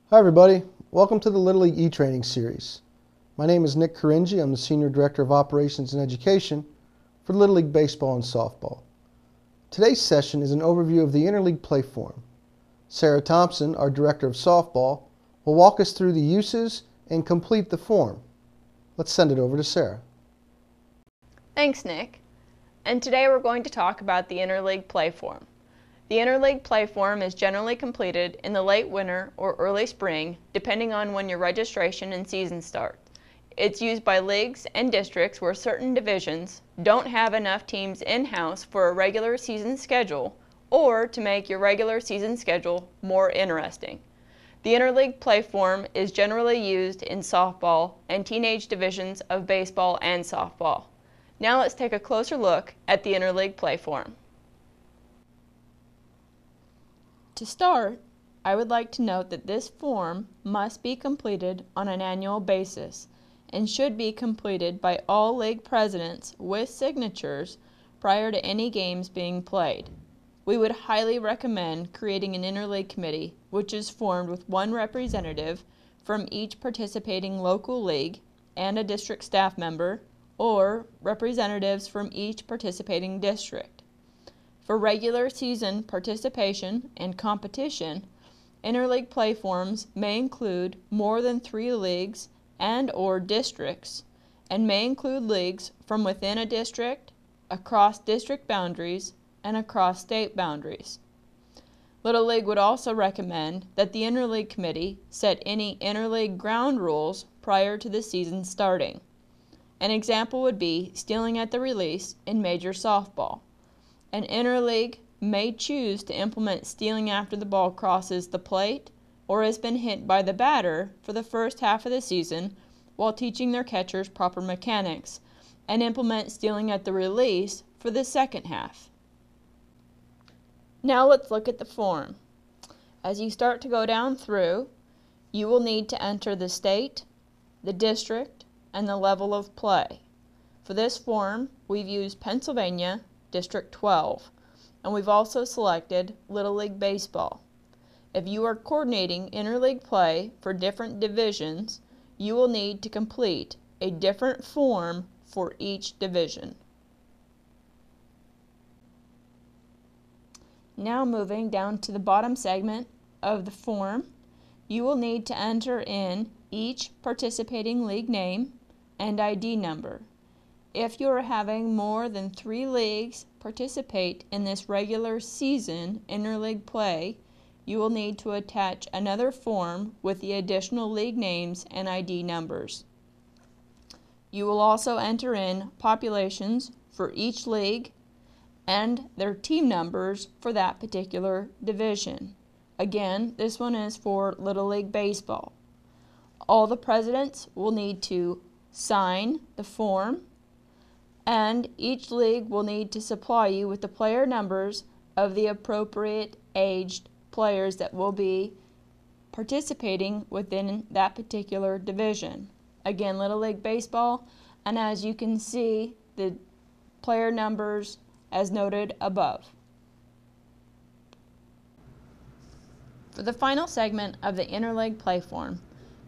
Hi everybody, welcome to the Little League e-training series. My name is Nick Karinji. I'm the Senior Director of Operations and Education for Little League Baseball and Softball. Today's session is an overview of the Interleagueplay form. Sarah Thompson, our Director of Softball, will walk us through the uses and complete the form. Let's send it over to Sarah. Thanks, Nick. And today we're going to talk about the Interleagueplay form. The Interleagueplay form is generally completed in the late winter or early spring, depending on when your registration and season start. It's used by leagues and districts where certain divisions don't have enough teams in-house for a regular season schedule or to make your regular season schedule more interesting. The Interleagueplay form is generally used in softball and teenage divisions of baseball and softball. Now let's take a closer look at the Interleagueplay form. To start, I would like to note that this form must be completed on an annual basis and should be completed by all league presidents with signatures prior to any games being played. We would highly recommend creating an interleague committee, which is formed with one representative from each participating local league and a district staff member, or representatives from each participating district. For regular season participation and competition, Interleagueplay forms may include more than 3 leagues and/or districts, and may include leagues from within a district, across district boundaries, and across state boundaries. Little League would also recommend that the Interleague Committee set any interleague ground rules prior to the season starting. An example would be stealing at the release in major softball. An interleague may choose to implement stealing after the ball crosses the plate or has been hit by the batter for the first half of the season while teaching their catchers proper mechanics, and implement stealing at the release for the second half. Now let's look at the form. As you start to go down through, you will need to enter the state, the district, and the level of play. For this form, we've used Pennsylvania, District 12, and we've also selected Little League Baseball. If you are coordinating interleague play for different divisions, you will need to complete a different form for each division. Now moving down to the bottom segment of the form, you will need to enter in each participating league name and ID number. If you are having more than 3 leagues participate in this regular season interleague play, you will need to attach another form with the additional league names and ID numbers. You will also enter in populations for each league and their team numbers for that particular division. Again, this one is for Little League Baseball. All the presidents will need to sign the form, and each league will need to supply you with the player numbers of the appropriate aged players that will be participating within that particular division. Again, Little League Baseball, and as you can see, the player numbers as noted above. For the final segment of the Interleagueplay form,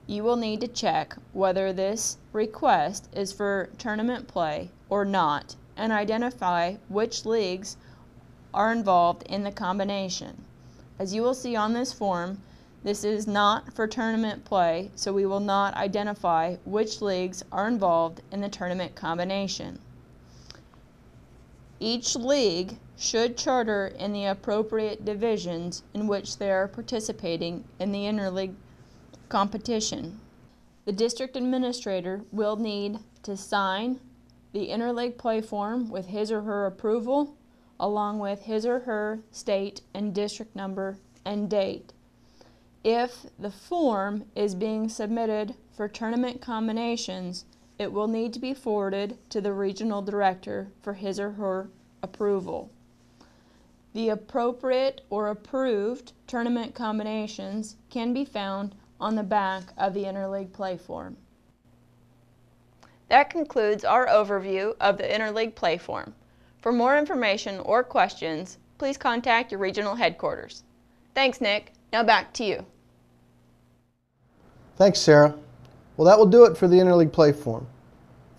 you will need to check whether this request is for tournament play or not, and identify which leagues are involved in the combination. As you will see on this form, this is not for tournament play, so we will not identify which leagues are involved in the tournament combination. Each league should charter in the appropriate divisions in which they are participating in the interleague competition. The district administrator will need to sign the Interleagueplay form with his or her approval, along with his or her state and district number and date. If the form is being submitted for tournament combinations, it will need to be forwarded to the regional director for his or her approval. The appropriate or approved tournament combinations can be found on the back of the Interleagueplay form. That concludes our overview of the Interleagueplay form. For more information or questions, please contact your regional headquarters. Thanks, Nick. Now back to you. Thanks, Sarah. Well, that will do it for the Interleague Play form.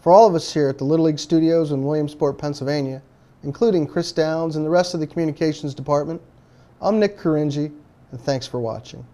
For all of us here at the Little League Studios in Williamsport, Pennsylvania, including Chris Downs and the rest of the communications department, I'm Nick Coringi, and thanks for watching.